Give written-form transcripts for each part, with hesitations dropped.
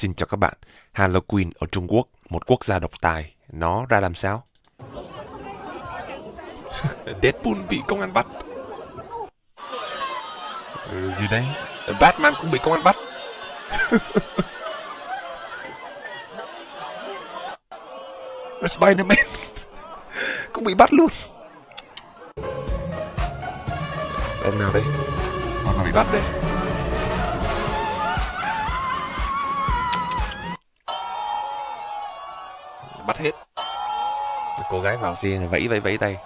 Xin chào các bạn. Halloween ở Trung Quốc, một quốc gia độc tài, nó ra làm sao? Deadpool bị công an bắt. Gì đấy? Batman cũng bị công an bắt. Spider-Man cũng bị bắt luôn. Ông nào đây? Ông nào bị bắt đây? Bắt hết. Cô gái vào xe này vẫy tay.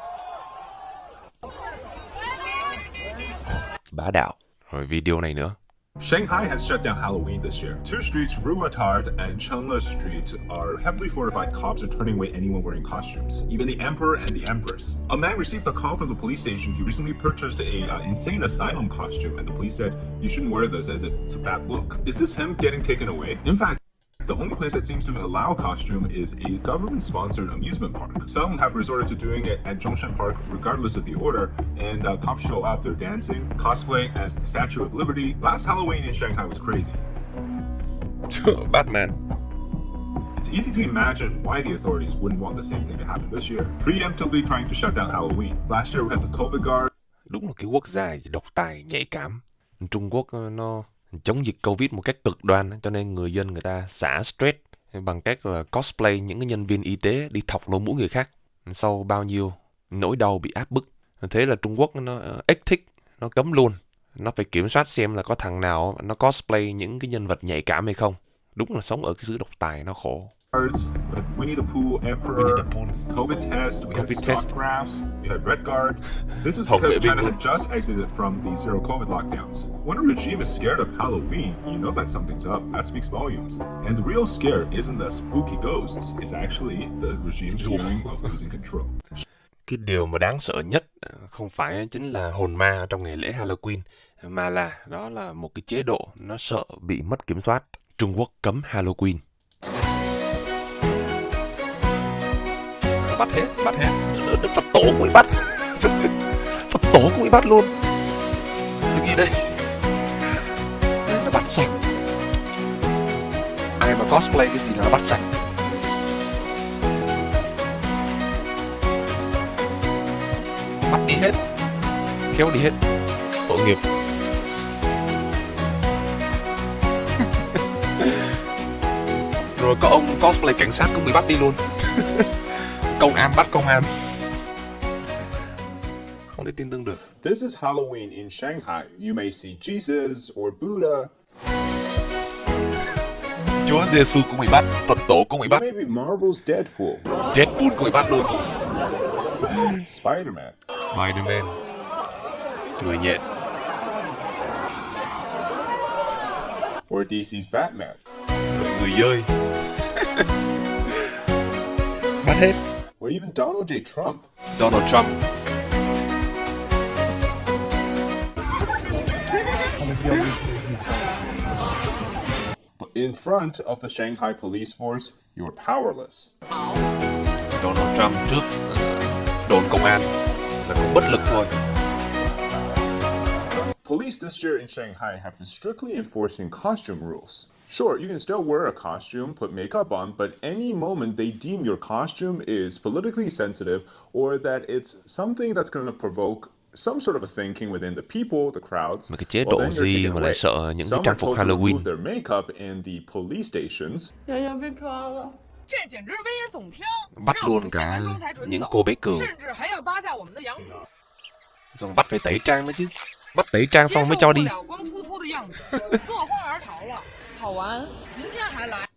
Bá đạo. Rồi video này nữa. Shanghai has shut down Halloween this year. Two streets, Ruatard and Chengle Street, are heavily fortified. Cops are turning away anyone wearing costumes, even the emperor and the empress. A man received a call from the police station. He recently purchased a insane asylum costume, and the police said, "You shouldn't wear this as it's a bad look." Is this him getting taken away? In fact, the only place that seems to allow costume is a government-sponsored amusement park. Some have resorted to doing it at Zhongshan Park regardless of the order, and cops show up, they're dancing, cosplaying as the Statue of Liberty. Last Halloween in Shanghai was crazy. Batman. It's easy to imagine why the authorities wouldn't want the same thing to happen this year, preemptively trying to shut down Halloween. Last year we had the COVID guard. Đúng là cái quốc gia độc tài, nhạy cảm. Trung Quốc nó chống dịch Covid một cách cực đoan, cho nên người dân người ta xả stress bằng cách là cosplay những cái nhân viên y tế đi thọc lỗ mũi người khác sau bao nhiêu nỗi đau bị áp bức. Thế là Trung Quốc nó thích, nó cấm luôn. Nó phải kiểm soát xem là có thằng nào nó cosplay những cái nhân vật nhạy cảm hay không. Đúng là sống ở cái xứ độc tài nó khổ. Winnie the Pooh, Emperor, COVID test, we had stock graphs, we had red guards. This is because China had just exited from the zero COVID lockdowns. When a regime is scared of Halloween, you know that something's up. That speaks volumes. And the real scare isn't the spooky ghosts, it's actually the regime's feeling of losing control. Cái điều mà đáng sợ nhất không phải chính là hồn ma trong ngày lễ Halloween, mà đó là một cái chế độ nó sợ bị mất kiểm soát. Trung Quốc cấm Halloween. Bắt hết. Phật tổ cũng bị bắt. Phật tổ cũng bị bắt luôn. Cái gì đây? Nó bắt sạch. Ai mà cosplay cái gì là nó bắt sạch. Bắt đi hết. Kéo đi hết. Tội nghiệp. Rồi có ông cosplay cảnh sát cũng bị bắt đi luôn. Công an bắt công an. Không thể tin tưởng được. This is Halloween in Shanghai. You may see Jesus or Buddha. Chúa Giêsu cũng bị bắt, Phật tổ cũng bị bắt. Maybe Marvel's Deadpool. Deadpool cũng bị bắt luôn. Spider-Man. Người nhện. Or DC's Batman. Người dơi. Bắt hết. Or even Donald J. Trump. Donald Trump. But in front of the Shanghai police force, you're powerless. Donald Trump trước đồn công an là cũng bất lực thôi. Police this year in Shanghai have been strictly enforcing costume rules. Sure, you can still wear a costume, put makeup on, but any moment they deem your costume is politically sensitive or that it's something that's going to provoke some sort of a thinking within the people, the crowds, Mà cái chế độ gì mà lại sợ những cái trang phục Halloween? Their makeup in the police stations. Bắt luôn cả những cô bé cừu. Rồi bắt phải tẩy trang nữa chứ. Bắt tẩy trang xong mới cho đi.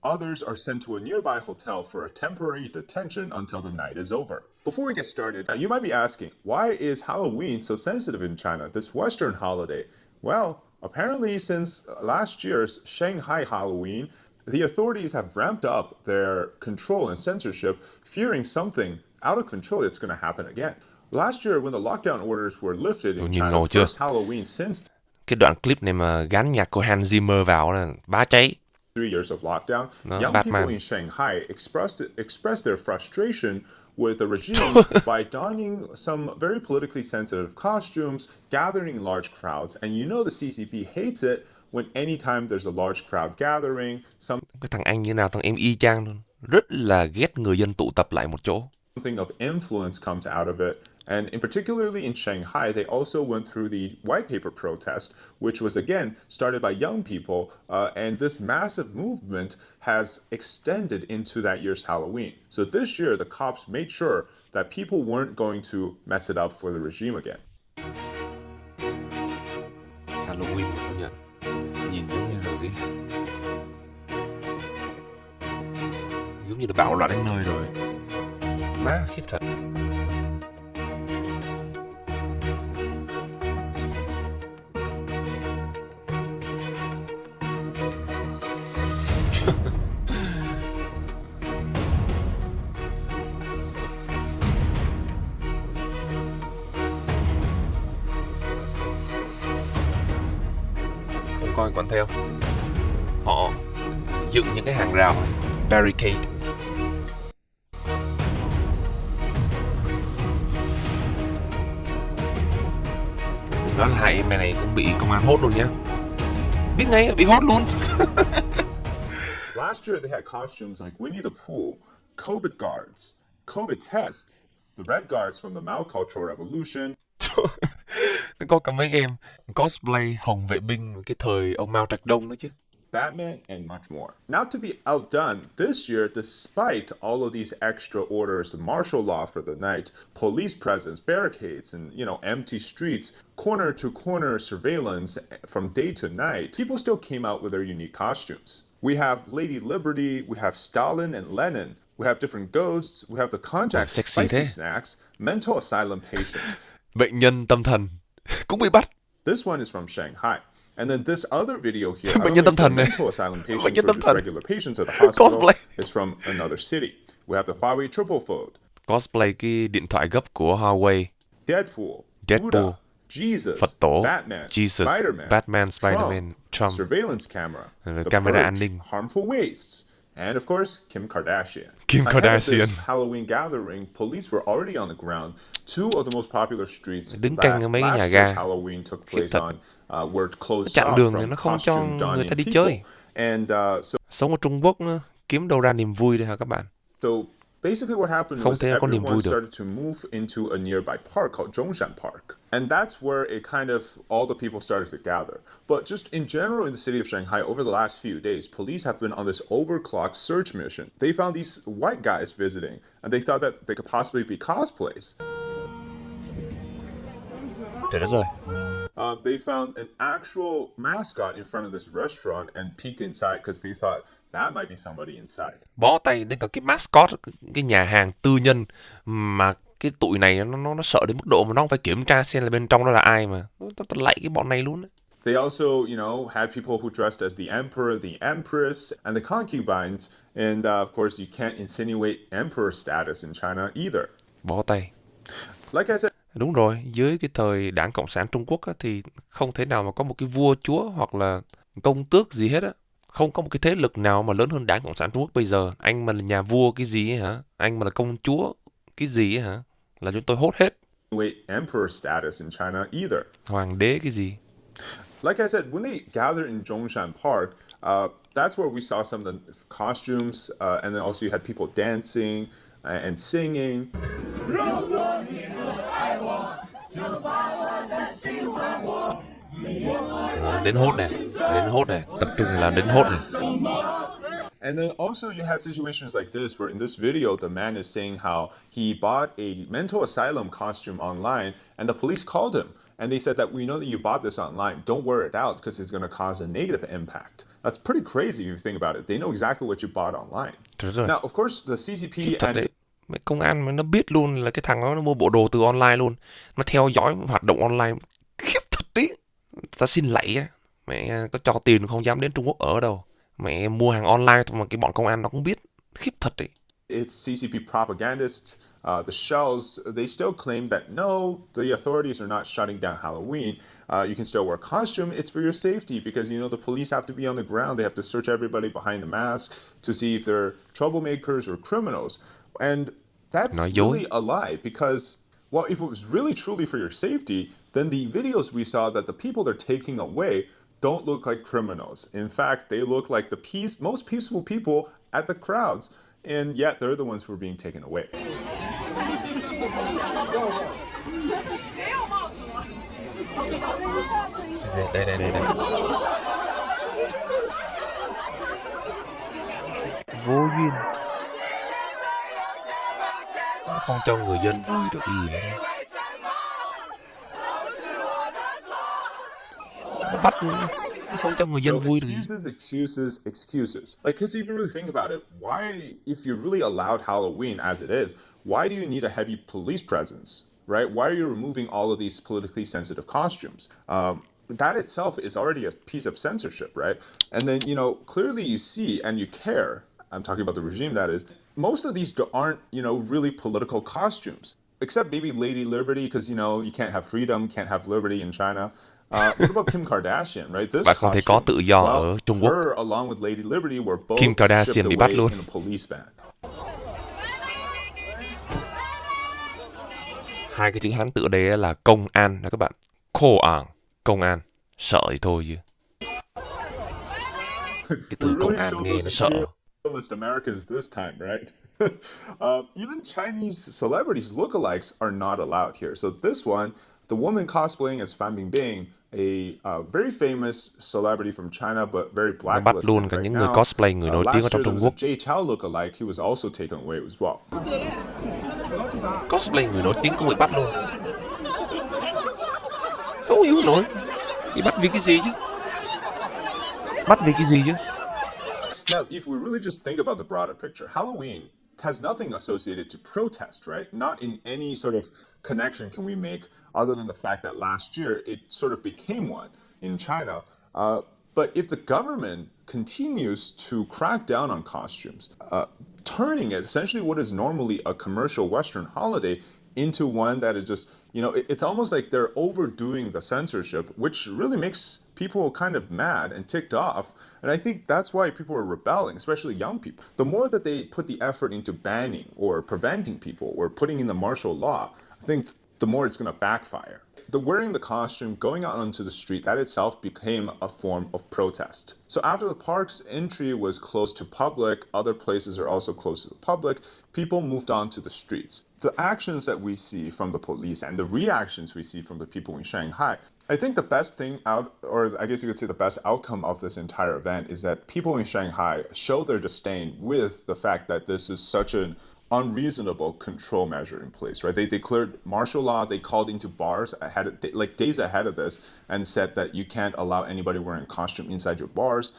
Others are sent to a nearby hotel for a temporary detention until the night is over. Before we get started, you might be asking, why is Halloween so sensitive in China, this Western holiday? Well, apparently since last year's Shanghai Halloween, the authorities have ramped up their control and censorship, fearing something out of control that's going to happen again. Last year, when the lockdown orders were lifted in China, first Halloween since cái đoạn clip này mà gắn nhạc của Hans Zimmer vào là bá cháy. 3 years of lockdown, young people in Shanghai expressed their frustration with the regime by donning some very politically sensitive costumes, gathering large crowds, and you know the CCP hates it, when anytime there's a large crowd gathering, Cái thằng anh như nào, thằng em y chang luôn. Rất là ghét người dân tụ tập lại một chỗ. something of influence comes out of it. And in particularly in Shanghai, they also went through the white paper protest, which was again started by young people. And this massive movement has extended into that year's Halloween. So this year, the cops made sure that people weren't going to mess it up for the regime again. Halloween của Nhật nhìn giống như là cái giống như là bạo loạn đến nơi rồi. Má khiếp thật. Không coi còn theo. Họ dựng những cái hàng rào barricade. Nói là hai em này cũng bị công an hốt luôn nhá. Biết ngay là bị hốt luôn. Last year, they had costumes like Winnie the Pooh, COVID guards, COVID tests, the red guards from the Mao Cultural Revolution. Nó có cả mấy em cosplay hồng vệ binh cái thời ông Mao Trạch Đông đó chứ. Batman, and much more. Now, to be outdone, this year, despite all of these extra orders, the martial law for the night, police presence, barricades, and empty streets, corner-to-corner surveillance from day to night, people still came out with their unique costumes. We have Lady Liberty, we have Stalin and Lenin, we have different ghosts, we have the contact spicy snacks, mental asylum patient. Bệnh nhân tâm thần cũng bị bắt. This one is from Shanghai. And then this other video here, I Bệnh don't nhân know tâm if they're thần này. mental asylum patients Bệnh nhân or tâm just thần. regular patients at the hospital, Cosplay. is from another city. We have the Huawei triple fold, Cosplay cái điện thoại gấp của Huawei. Deadpool, Deadpool, Buddha, Jesus, Phật tổ, Batman, Jesus, Spider-Man, Batman, Spider-Man, Trump, surveillance camera, rồi the camera Purge, an ninh. harmful wastes, and of course, Kim Kardashian. Kim Ahead of this Kardashian. Halloween gathering, police were already on the ground. Two of the most popular streets Đứng that canh ở mấy cái nhà last ga. year's Halloween took place thật. on were closed Chặn off đường này from nó không cho costume người donning ta đi people. chơi. And so Sống ở Trung Quốc kiếm đâu ra niềm vui đây hả các bạn? basically what happened Không was thể có niềm everyone vui được. started to move into a nearby park called Zhongshan Park. And that's where it kind of all the people started to gather. But just in general in the city of Shanghai over the last few days, police have been on this overclocked search mission. They found these white guys visiting and they thought that they could possibly be cosplays. Trời đất ơi. They found an actual mascot in front of this restaurant and peeked inside because they thought that might be somebody inside. Bó tay đến cả cái mascot, cái nhà hàng tư nhân mà cái tụi này nó sợ đến mức độ mà nó không phải kiểm tra xem là bên trong đó là ai mà. Nó lạy cái bọn này luôn đấy. They also, had people who dressed as the emperor, the empress, and the concubines. And of course, you can't insinuate emperor status in China either. Bó tay. Like I said, Đúng rồi, dưới cái thời Đảng Cộng sản Trung Quốc á, thì không thể nào mà có một cái vua chúa hoặc là công tước gì hết á. Không có một cái thế lực nào mà lớn hơn Đảng Cộng sản Trung Quốc bây giờ. Anh mà là nhà vua cái gì ấy hả? Anh mà là công chúa cái gì ấy hả? Là chúng tôi hốt hết. wait, emperor status in China either. Hoàng đế cái gì? Like I said, when they gathered in Zhongshan Park, that's where we saw some of the costumes, and then also you had people dancing and singing. Đến hốt này, tập trung là đến hốt này. And then also you had situations like this where in this video the man is saying how he bought a mental asylum costume online and the police called him and they said that we know that you bought this online, don't wear it out because it's going to cause a negative impact. That's pretty crazy if you think about it. They know exactly what you bought online. Rồi. Now, of course, the CCP Thật and đấy. Mấy công an mà nó biết luôn là cái thằng nó mua bộ đồ từ online luôn. Nó theo dõi hoạt động online. Khiếp thật tí. Ta xin lạy á. Mẹ có cho tiền không dám đến Trung Quốc ở đâu. Mẹ mua hàng online mà cái bọn công an nó cũng biết. Khiếp thật đấy. its CCP propagandists, the shells, they still claim that no, the authorities are not shutting down Halloween. You can still wear costume. It's for your safety because, the police have to be on the ground. They have to search everybody behind the mask to see if they're troublemakers or criminals. And that's really a lie because, well, if it was really truly for your safety, then the videos we saw that the people they're taking away don't look like criminals. In fact, they look like most peaceful people at the crowds, and yet they're the ones who are being taken away. Đây. Vô duyên. Nó không cho người dân vui được gì nữa. Nó bắt nó không cho người dân vui được. Excuses. Like, because if you really think about it, why, if you really allowed Halloween as it is, why do you need a heavy police presence, right? Why are you removing all of these politically sensitive costumes? That itself is already a piece of censorship, right? And then, clearly you see and you care. I'm talking about the regime, that is. Most of these aren't, really political costumes, except maybe Lady Liberty, because, you can't have freedom, can't have liberty in China. What about Kim Kardashian, right? This Bạn không thể có tự do ở Trung Quốc. her along with Lady Liberty were both Kim Kardashian shipped bị bắt away luôn. in a police van. Hai cái chữ Hán tự đề là công an đó các bạn. Khô ảng, công an. Sợ thì thôi chứ. Cái từ công an nghe nó sợ. Americans this time, right? Even Chinese celebrities lookalikes are not allowed here. So this one, the woman cosplaying as Fan Bingbing, a very famous celebrity from China but very Nó bắt blacklisted luôn cả right những now. người cosplay người nổi tiếng ở Last trong year there Trung was Quốc. a Jay Chou lookalike. He was also taken away as well. Cosplay người nổi tiếng cũng bị bắt luôn. Không hiểu nổi. Bị bắt vì cái gì chứ? Bắt vì cái gì chứ? Now, if we really just think about the broader picture, Halloween has nothing associated to protest, right? Not in any sort of connection can we make other than the fact that last year it sort of became one in China. But if the government continues to crack down on costumes, turning it essentially what is normally a commercial Western holiday into one that is just, it's almost like they're overdoing the censorship, which really makes people kind of mad and ticked off. And I think that's why people are rebelling, especially young people. The more that they put the effort into banning or preventing people or putting in the martial law, I think the more it's going to backfire. The wearing the costume, going out onto the street, that itself became a form of protest. So after the park's entry was closed to public, other places are also closed to the public, people moved on to the streets. The actions that we see from the police and the reactions we see from the people in Shanghai, I think the best thing or I guess you could say the best outcome of this entire event is that people in Shanghai show their disdain with the fact that this is such an unreasonable control measure in place, right? They declared martial law. They called into bars days ahead of this and said that you can't allow anybody wearing a costume inside your bars.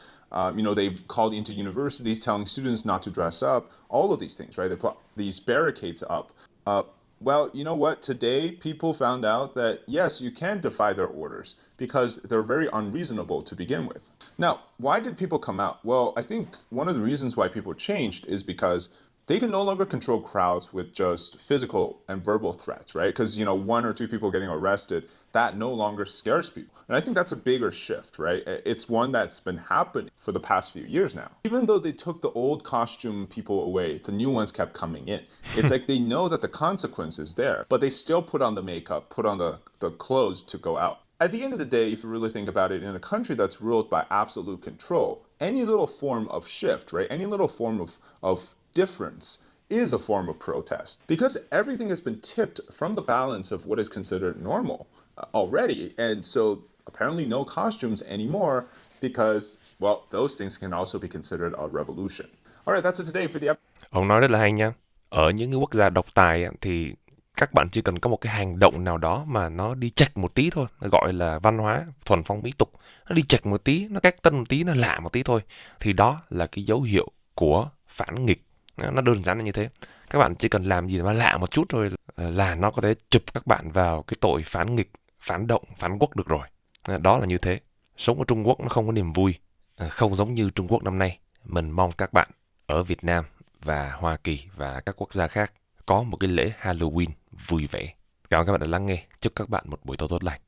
They called into universities telling students not to dress up, all of these things, right? They put these barricades up. Well, you know what? Today, people found out that, yes, you can defy their orders because they're very unreasonable to begin with. Now, why did people come out? Well, I think one of the reasons why people changed is because they can no longer control crowds with just physical and verbal threats, right? Because, one or two people getting arrested, that no longer scares people. And I think that's a bigger shift, right? It's one that's been happening for the past few years now. Even though they took the old costume people away, the new ones kept coming in. It's like they know that the consequence is there, but they still put on the makeup, put on the clothes to go out. At the end of the day, if you really think about it, in a country that's ruled by absolute control, any little form of shift, right? Any little form of difference is a form of protest because everything has been tipped from the balance of what is considered normal already. And so apparently no costumes anymore because, well, those things can also be considered a revolution. All right, that's it today for the episode. Ông nói rất là hay nha. Ở những cái quốc gia độc tài thì các bạn chỉ cần có một cái hành động nào đó mà nó đi chệch một tí thôi, gọi là văn hóa, thuần phong mỹ tục. Nó đi chệch một tí, nó cách tân một tí, nó lạ một tí thôi. Thì đó là cái dấu hiệu của phản nghịch. Nó đơn giản là như thế. Các bạn chỉ cần làm gì mà lạ một chút thôi là nó có thể chụp các bạn vào cái tội phản nghịch, phản động, phản quốc được rồi. Đó là như thế. Sống ở Trung Quốc nó không có niềm vui. Không giống như Trung Quốc năm nay. Mình mong các bạn ở Việt Nam và Hoa Kỳ và các quốc gia khác có một cái lễ Halloween vui vẻ. Cảm ơn các bạn đã lắng nghe. Chúc các bạn một buổi tối tốt lành.